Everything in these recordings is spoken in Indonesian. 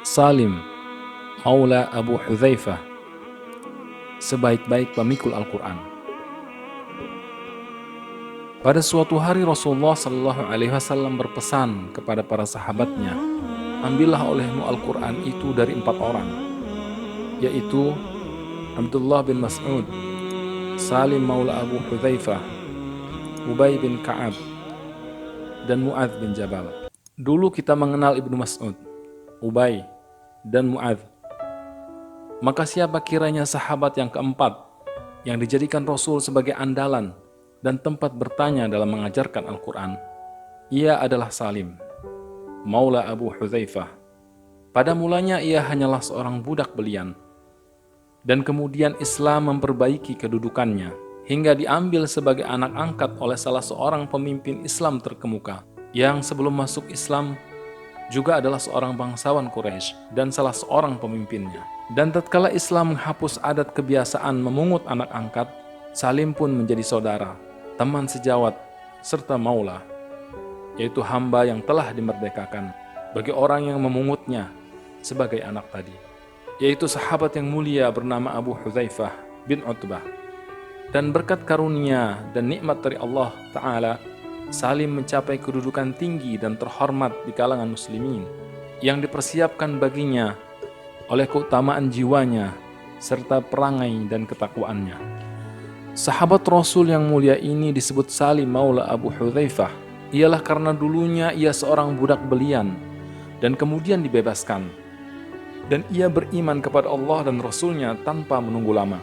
Salim Maula Abu Hudzaifah, sebaik-baik pemikul Al-Quran. Pada suatu hari Rasulullah Shallallahu Alaihi Wasallam berpesan kepada para sahabatnya, ambillah olehmu Al-Quran itu dari 4 orang, yaitu Abdullah bin Mas'ud, Salim Maula Abu Hudzaifah, Ubay bin Ka'ab, dan Mu'adz bin Jabal. Dulu kita mengenal Ibnu Mas'ud, Ubay, dan Mu'adz. Maka siapa kiranya sahabat yang keempat yang dijadikan Rasul sebagai andalan dan tempat bertanya dalam mengajarkan Al-Quran? Ia adalah Salim, Maula Abu Hudzaifah. Pada mulanya ia hanyalah seorang budak belian, dan kemudian Islam memperbaiki kedudukannya hingga diambil sebagai anak angkat oleh salah seorang pemimpin Islam terkemuka yang sebelum masuk Islam juga adalah seorang bangsawan Quraisy dan salah seorang pemimpinnya. Dan tatkala Islam menghapus adat kebiasaan memungut anak angkat, Salim pun menjadi saudara, teman sejawat, serta maula, yaitu hamba yang telah dimerdekakan bagi orang yang memungutnya sebagai anak tadi, yaitu sahabat yang mulia bernama Abu Hudzaifah bin Utbah. Dan berkat karunia dan nikmat dari Allah Ta'ala, Salim mencapai kedudukan tinggi dan terhormat di kalangan muslimin yang dipersiapkan baginya oleh keutamaan jiwanya serta perangai dan ketakwaannya. Sahabat Rasul yang mulia ini disebut Salim Maula Abu Hudzaifah ialah karena dulunya ia seorang budak belian dan kemudian dibebaskan, dan ia beriman kepada Allah dan Rasulnya tanpa menunggu lama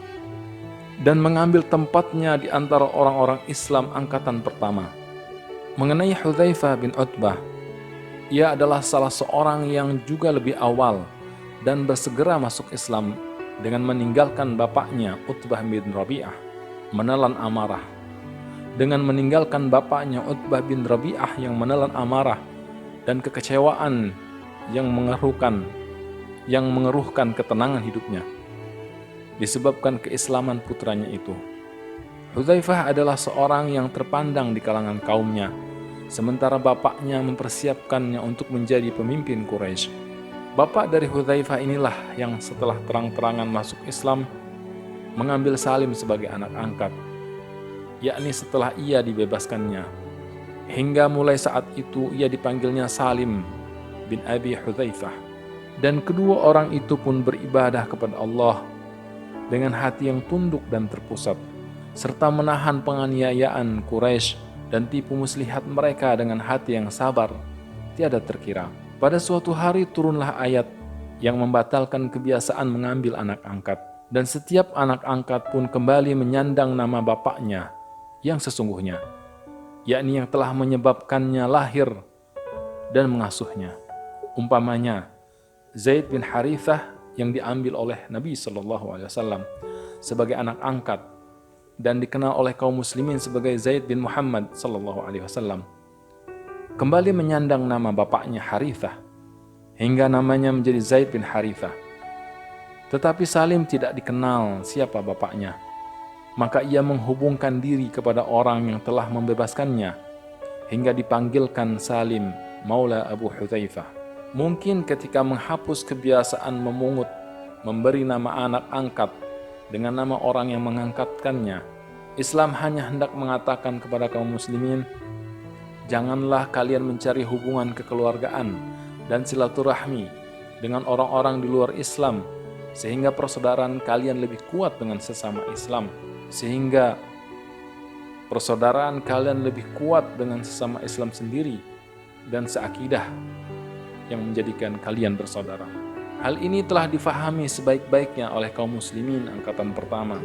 dan mengambil tempatnya di antara orang-orang Islam angkatan pertama. Mengenai Hudzaifah bin Utbah, ia adalah salah seorang yang juga lebih awal dan bersegera masuk Islam dengan meninggalkan bapaknya Utbah bin Rabi'ah menelan amarah. Dengan meninggalkan bapaknya Utbah bin Rabi'ah yang menelan amarah dan kekecewaan yang mengeruhkan ketenangan hidupnya disebabkan keislaman putranya itu. Hudzaifah adalah seorang yang terpandang di kalangan kaumnya, sementara bapaknya mempersiapkannya untuk menjadi pemimpin Quraisy. Bapak dari Hudzaifah inilah yang setelah terang-terangan masuk Islam mengambil Salim sebagai anak angkat, yakni setelah ia dibebaskannya. Hingga mulai saat itu ia dipanggilnya Salim bin Abi Hudzaifah. Dan kedua orang itu pun beribadah kepada Allah dengan hati yang tunduk dan terpusat, serta menahan penganiayaan Quraisy dan tipu muslihat mereka dengan hati yang sabar tiada terkira. Pada suatu hari turunlah ayat yang membatalkan kebiasaan mengambil anak angkat, dan setiap anak angkat pun kembali menyandang nama bapaknya yang sesungguhnya, yakni yang telah menyebabkannya lahir dan mengasuhnya. Umpamanya Zaid bin Harithah yang diambil oleh Nabi SAW sebagai anak angkat dan dikenal oleh kaum muslimin sebagai Zaid bin Muhammad SAW, kembali menyandang nama bapaknya Harithah hingga namanya menjadi Zaid bin Harithah. Tetapi Salim tidak dikenal siapa bapaknya, maka ia menghubungkan diri kepada orang yang telah membebaskannya hingga dipanggilkan Salim Maula Abu Hudzaifah. Mungkin ketika menghapus kebiasaan memungut, memberi nama anak angkat dengan nama orang yang mengangkatkannya, Islam hanya hendak mengatakan kepada kaum muslimin, janganlah kalian mencari hubungan kekeluargaan dan silaturahmi dengan orang-orang di luar Islam, sehingga persaudaraan kalian lebih kuat dengan sesama Islam, sehingga persaudaraan kalian lebih kuat dengan sesama Islam sendiri dan seakidah yang menjadikan kalian bersaudara. Hal ini telah difahami sebaik-baiknya oleh kaum muslimin angkatan pertama.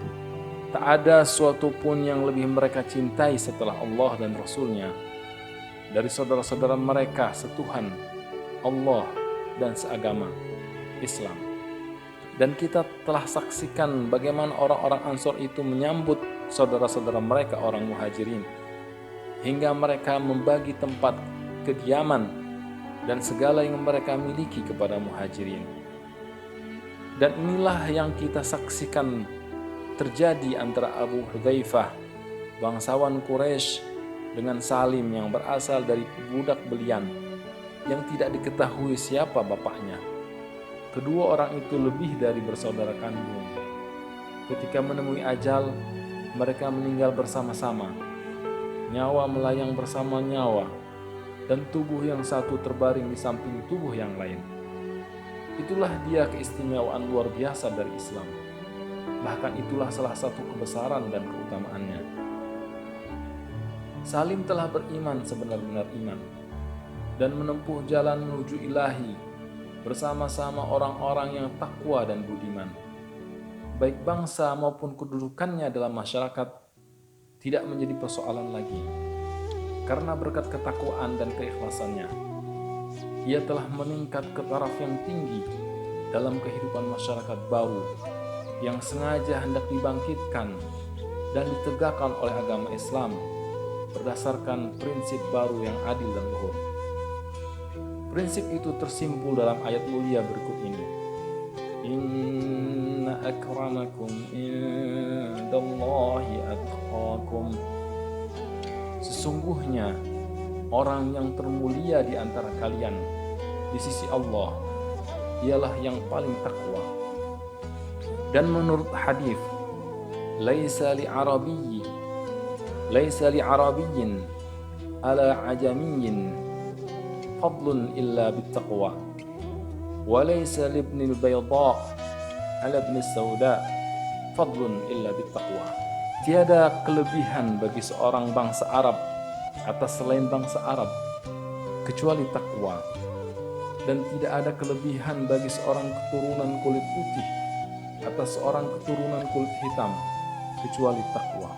Tak ada suatu pun yang lebih mereka cintai setelah Allah dan Rasulnya dari saudara-saudara mereka setuhan, Allah dan seagama, Islam. Dan kita telah saksikan bagaimana orang-orang Ansor itu menyambut saudara-saudara mereka orang Muhajirin, hingga mereka membagi tempat kediaman dan segala yang mereka miliki kepada Muhajirin. Dan inilah yang kita saksikan terjadi antara Abu Hudzaifah, bangsawan Quraisy, dengan Salim yang berasal dari budak belian yang tidak diketahui siapa bapaknya. kedua orang itu lebih dari bersaudara kandung. Ketika menemui ajal, mereka meninggal bersama-sama. Nyawa melayang bersama nyawa, dan tubuh yang satu terbaring di samping tubuh yang lain. Itulah dia keistimewaan luar biasa dari Islam. Bahkan itulah salah satu kebesaran dan keutamaannya. Salim telah beriman sebenar-benar iman dan menempuh jalan menuju ilahi bersama-sama orang-orang yang takwa dan budiman. Baik bangsa maupun kedudukannya dalam masyarakat tidak menjadi persoalan lagi. Karena berkat ketakwaan dan keikhlasannya, ia telah meningkat ke taraf yang tinggi dalam kehidupan masyarakat baru yang sengaja hendak dibangkitkan dan ditegakkan oleh agama Islam berdasarkan prinsip baru yang adil dan luhur. Prinsip itu tersimpul dalam ayat mulia berikut ini. Inna akramakum indallahi atqakum. Sesungguhnya orang yang termulia di antara kalian di sisi Allah ialah yang paling takwa. Dan menurut hadis, laisa li arabiyyin ala ajamiyyin fadlun illa bittaqwa wa laysa li ibnil bayda ala ibnis sauda fadlun illa bittaqwa. Tiada kelebihan bagi seorang bangsa Arab atas selain bangsa Arab kecuali takwa, dan tidak ada kelebihan bagi seorang keturunan kulit putih atas seorang keturunan kulit hitam kecuali takwa.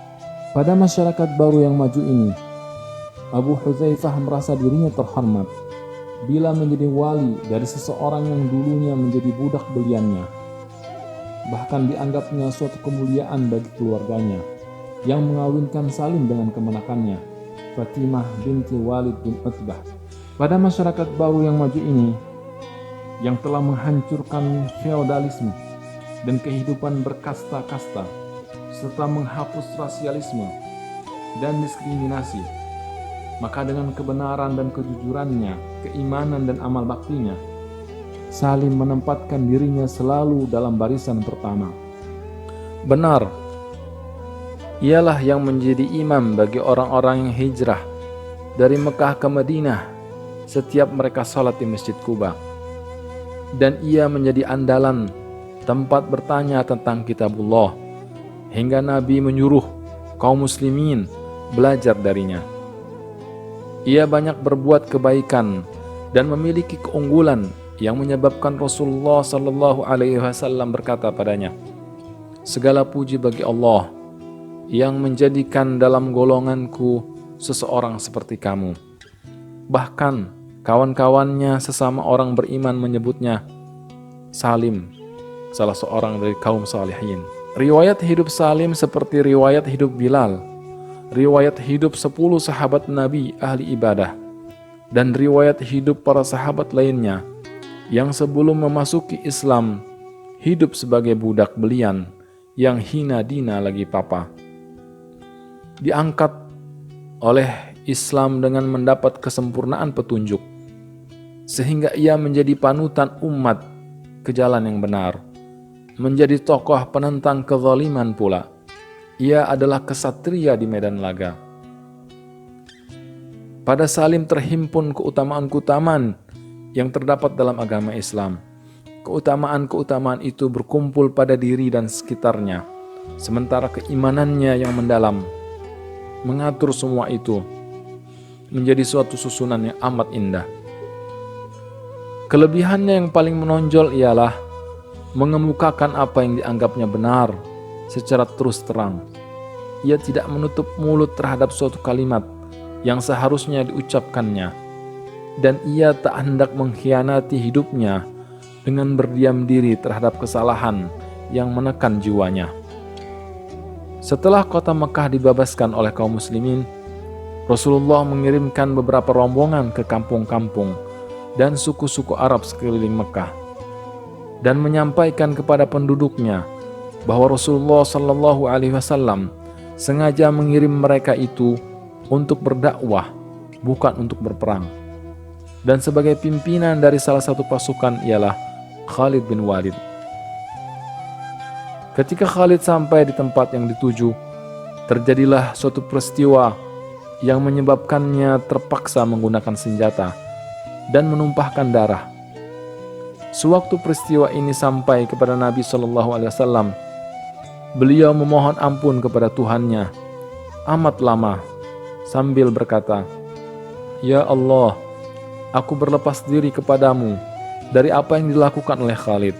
Pada masyarakat baru yang maju ini, Abu Hudzaifah merasa dirinya terhormat bila menjadi wali dari seseorang yang dulunya menjadi budak beliannya. Bahkan dianggapnya suatu kemuliaan bagi keluarganya yang mengawinkan Salim dengan kemenakannya, Fatimah binti Walid bin Utbah. Pada masyarakat baru yang maju ini, yang telah menghancurkan feodalisme dan kehidupan berkasta-kasta, serta menghapus rasialisme dan diskriminasi, maka dengan kebenaran dan kejujurannya, keimanan dan amal baktinya, Salim menempatkan dirinya selalu dalam barisan pertama. Benar, ialah yang menjadi imam bagi orang-orang yang hijrah dari Mekah ke Madinah setiap mereka salat di Masjid Quba. Dan ia menjadi andalan tempat bertanya tentang kitabullah, hingga Nabi menyuruh kaum muslimin belajar darinya. Ia banyak berbuat kebaikan dan memiliki keunggulan yang menyebabkan Rasulullah SAW berkata padanya, segala puji bagi Allah yang menjadikan dalam golonganku seseorang seperti kamu. Bahkan kawan-kawannya sesama orang beriman menyebutnya Salim, salah seorang dari kaum salihin. Riwayat hidup Salim seperti riwayat hidup Bilal, riwayat hidup 10 sahabat Nabi ahli ibadah, dan riwayat hidup para sahabat lainnya yang sebelum memasuki Islam hidup sebagai budak belian yang hina dina lagi papa. Diangkat oleh Islam dengan mendapat kesempurnaan petunjuk, sehingga ia menjadi panutan umat ke jalan yang benar, menjadi tokoh penentang kezaliman pula. Ia adalah kesatria di medan laga. Pada Salim terhimpun keutamaan-keutamaan yang terdapat dalam agama Islam. Keutamaan-keutamaan itu berkumpul pada diri dan sekitarnya, sementara keimanannya yang mendalam mengatur semua itu menjadi suatu susunan yang amat indah. Kelebihannya yang paling menonjol ialah mengemukakan apa yang dianggapnya benar secara terus terang. Ia tidak menutup mulut terhadap suatu kalimat yang seharusnya diucapkannya, dan ia tak hendak mengkhianati hidupnya dengan berdiam diri terhadap kesalahan yang menekan jiwanya. Setelah kota Mekah dibebaskan oleh kaum muslimin, Rasulullah mengirimkan beberapa rombongan ke kampung-kampung dan suku-suku Arab sekeliling Mekah, dan menyampaikan kepada penduduknya bahwa Rasulullah SAW sengaja mengirim mereka itu untuk berdakwah, bukan untuk berperang. Dan sebagai pimpinan dari salah satu pasukan ialah Khalid bin Walid. Ketika Khalid sampai di tempat yang dituju, terjadilah suatu peristiwa yang menyebabkannya terpaksa menggunakan senjata dan menumpahkan darah. Sewaktu peristiwa ini sampai kepada Nabi SAW, beliau memohon ampun kepada Tuhannya amat lama sambil berkata, "Ya Allah, aku berlepas diri kepadamu dari apa yang dilakukan oleh Khalid."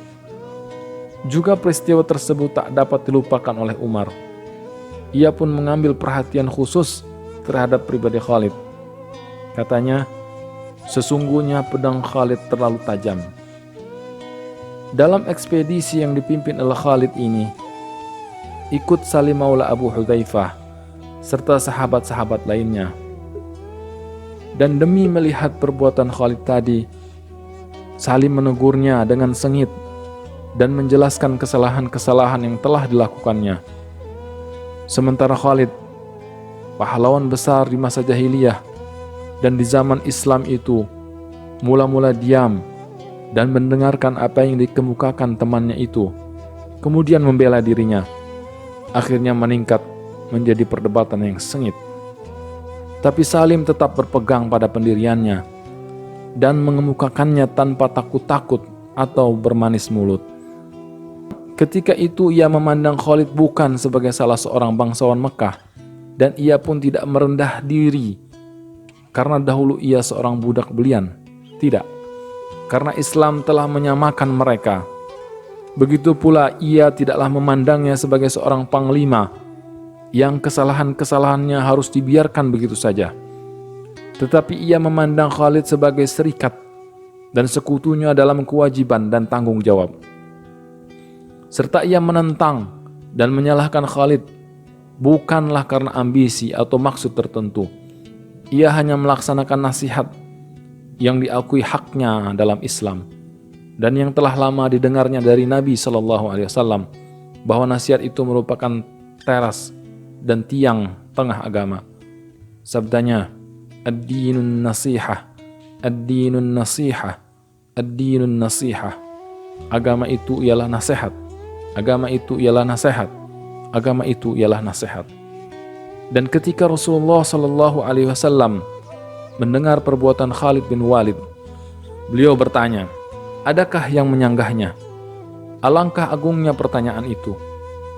Juga peristiwa tersebut tak dapat dilupakan oleh Umar. Ia pun mengambil perhatian khusus terhadap pribadi Khalid. Katanya, "Sesungguhnya pedang Khalid terlalu tajam." Dalam ekspedisi yang dipimpin oleh Khalid ini, ikut Salim Maula Abu Hudzaifah serta sahabat-sahabat lainnya. Dan demi melihat perbuatan Khalid tadi, Salim menegurnya dengan sengit dan menjelaskan kesalahan-kesalahan yang telah dilakukannya. Sementara Khalid, pahlawan besar di masa jahiliyah dan di zaman Islam itu, mula-mula diam dan mendengarkan apa yang dikemukakan temannya itu, kemudian membela dirinya. Akhirnya meningkat menjadi perdebatan yang sengit. Tapi Salim tetap berpegang pada pendiriannya dan mengemukakannya tanpa takut-takut atau bermanis mulut. Ketika itu ia memandang Khalid bukan sebagai salah seorang bangsawan Mekah, dan ia pun tidak merendah diri karena dahulu ia seorang budak belian. Tidak, karena Islam telah menyamakan mereka. Begitu pula ia tidaklah memandangnya sebagai seorang panglima yang kesalahan-kesalahannya harus dibiarkan begitu saja. Tetapi ia memandang Khalid sebagai serikat dan sekutunya dalam kewajiban dan tanggung jawab. Serta ia menentang dan menyalahkan Khalid bukanlah karena ambisi atau maksud tertentu. Ia hanya melaksanakan nasihat yang diakui haknya dalam Islam dan yang telah lama didengarnya dari Nabi SAW, bahwa nasihat itu merupakan teras dan tiang tengah agama. Sabdanya, "Ad-dinun nasihah, ad-dinun nasihah, ad-dinun nasihah." Agama itu ialah nasihat. Agama itu ialah nasihat. Agama itu ialah nasihat. Dan ketika Rasulullah SAW mendengar perbuatan Khalid bin Walid, beliau bertanya, adakah yang menyanggahnya? Alangkah agungnya pertanyaan itu,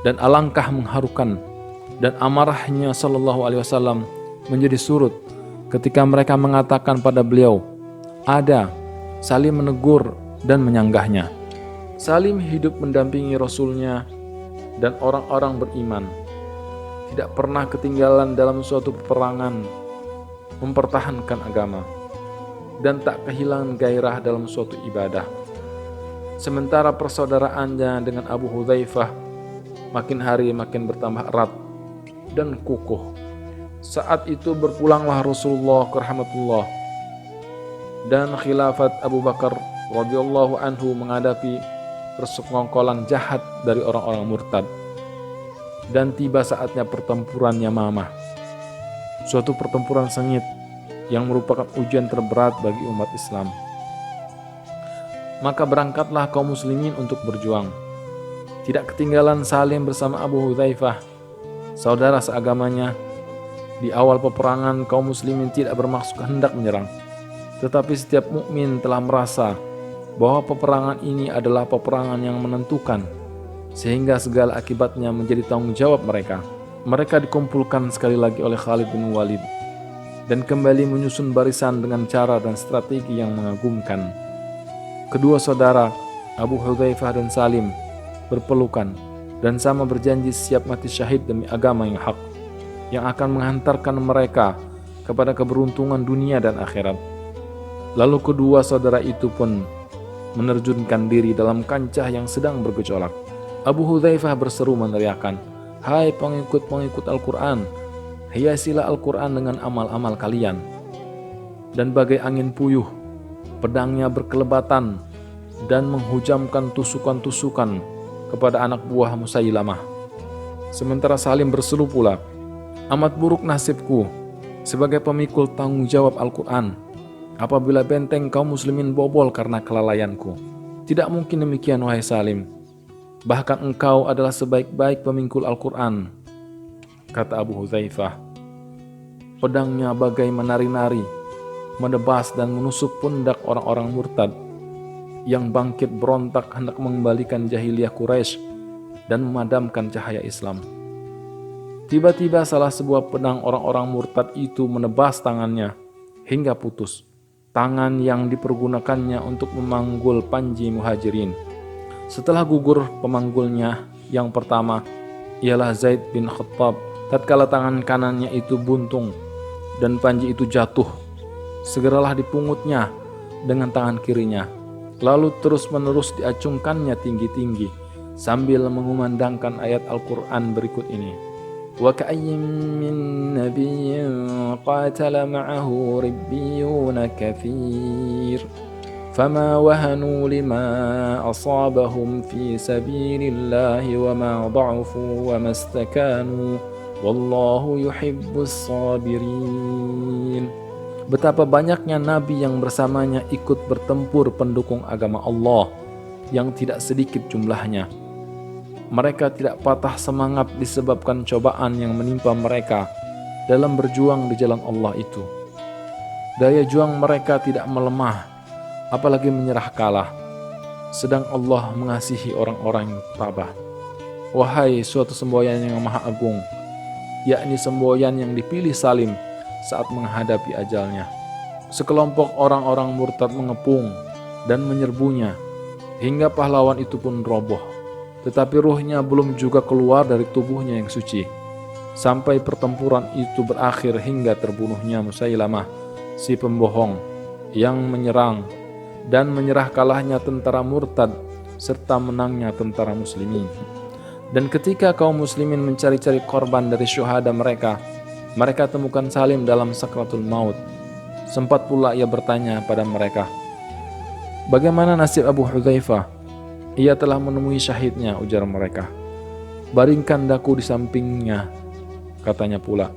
dan alangkah mengharukan dan amarahnya SAW menjadi surut ketika mereka mengatakan pada beliau, ada. Salim menegur dan menyanggahnya. Salim hidup mendampingi Rasulnya dan orang-orang beriman, tidak pernah ketinggalan dalam suatu peperangan, mempertahankan agama, dan tak kehilangan gairah dalam suatu ibadah. Sementara persaudaraannya dengan Abu Hudzaifah makin hari makin bertambah erat dan kukuh. Saat itu berpulanglah Rasulullah ke rahmatullah, dan khilafat Abu Bakar radhiyallahu anhu menghadapi persekongkolan jahat dari orang-orang murtad. Dan tiba saatnya pertempuran Yamamah, suatu pertempuran sengit yang merupakan ujian terberat bagi umat Islam. Maka berangkatlah kaum muslimin untuk berjuang. Tidak ketinggalan Salim bersama Abu Hudzaifah, saudara seagamanya. Di awal peperangan kaum muslimin tidak bermaksud hendak menyerang, tetapi setiap mukmin telah merasa bahwa peperangan ini adalah peperangan yang menentukan, sehingga segala akibatnya menjadi tanggung jawab mereka. Mereka dikumpulkan sekali lagi oleh Khalid bin Walid dan kembali menyusun barisan dengan cara dan strategi yang mengagumkan. Kedua saudara, Abu Hudzaifah dan Salim, berpelukan dan sama berjanji siap mati syahid demi agama yang hak, yang akan menghantarkan mereka kepada keberuntungan dunia dan akhirat. Lalu kedua saudara itu pun menerjunkan diri dalam kancah yang sedang bergejolak. Abu Hudzaifah berseru meneriakkan, "Hai pengikut-pengikut Al-Quran, hiasilah Al-Quran dengan amal-amal kalian." Dan bagai angin puyuh, pedangnya berkelebatan dan menghujamkan tusukan-tusukan kepada anak buah Musailamah. Sementara Salim berseru pula, "Amat buruk nasibku sebagai pemikul tanggung jawab Al-Quran apabila benteng kaum muslimin bobol karena kelalaianku." Tidak mungkin demikian, wahai Salim. Bahkan engkau adalah sebaik-baik pemikul Al-Quran, kata Abu Hudzaifah. Pedangnya bagai menari-nari, menebas dan menusuk pundak orang-orang murtad yang bangkit berontak hendak mengembalikan jahiliyah Quraisy dan memadamkan cahaya Islam. Tiba-tiba salah sebuah pedang orang-orang murtad itu menebas tangannya hingga putus. Tangan yang dipergunakannya untuk memanggul Panji Muhajirin. Setelah gugur pemanggulnya yang pertama ialah Zaid bin Khattab. Tatkala tangan kanannya itu buntung dan panji itu jatuh, segeralah dipungutnya dengan tangan kirinya. Lalu terus-menerus diacungkannya tinggi-tinggi sambil mengumandangkan ayat Al-Quran berikut ini. وَكَأَيٍّ مِّن نَّبِيٍّ قَاتَلَ مَعَهُ رِبِّيُّونَ كَثِيرٌ فَمَا وَهَنُوا لِمَا أَصَابَهُمْ فِي سَبِيلِ اللَّهِ وَمَا ضَعُفُوا وَمَا اسْتَكَانُوا وَاللَّهُ يُحِبُّ الصَّابِرِينَ. Betapa banyaknya nabi yang bersamanya ikut bertempur pendukung agama Allah yang tidak sedikit jumlahnya. Mereka tidak patah semangat disebabkan cobaan yang menimpa mereka dalam berjuang di jalan Allah itu. Daya juang mereka tidak melemah, apalagi menyerah kalah. Sedang Allah mengasihi orang-orang yang tabah. Wahai suatu semboyan yang maha agung, yakni semboyan yang dipilih Salim saat menghadapi ajalnya. Sekelompok orang-orang murtad mengepung dan menyerbunya, hingga pahlawan itu pun roboh. Tetapi ruhnya belum juga keluar dari tubuhnya yang suci, sampai pertempuran itu berakhir hingga terbunuhnya Musailamah, si pembohong, yang menyerang dan menyerah kalahnya tentara murtad serta menangnya tentara muslimin. Dan ketika kaum muslimin mencari-cari korban dari syuhada mereka temukan Salim dalam sakratul maut. Sempat pula ia bertanya pada mereka, "Bagaimana nasib Abu Hudzaifah?" "Ia telah menemui syahidnya," ujar mereka. "Baringkan daku di sampingnya," katanya pula.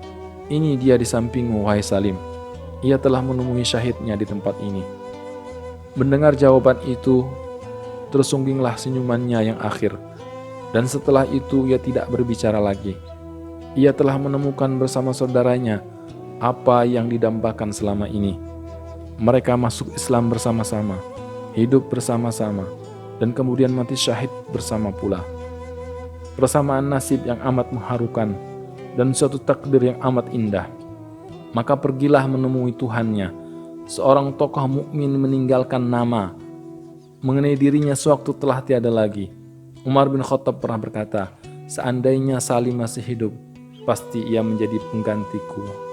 "Ini dia di sampingmu, wahai Salim. Ia telah menemui syahidnya di tempat ini." Mendengar jawaban itu, tersungginglah senyumannya yang akhir. Dan setelah itu ia tidak berbicara lagi. Ia telah menemukan bersama saudaranya apa yang didambakan selama ini. Mereka masuk Islam bersama-sama, hidup bersama-sama, dan kemudian mati syahid bersama pula. Persamaan nasib yang amat mengharukan dan suatu takdir yang amat indah. Maka pergilah menemui Tuhannya. Seorang tokoh mukmin meninggalkan nama mengenai dirinya sewaktu telah tiada lagi. Umar bin Khattab pernah berkata, "Seandainya Salim masih hidup, pasti ia menjadi penggantiku."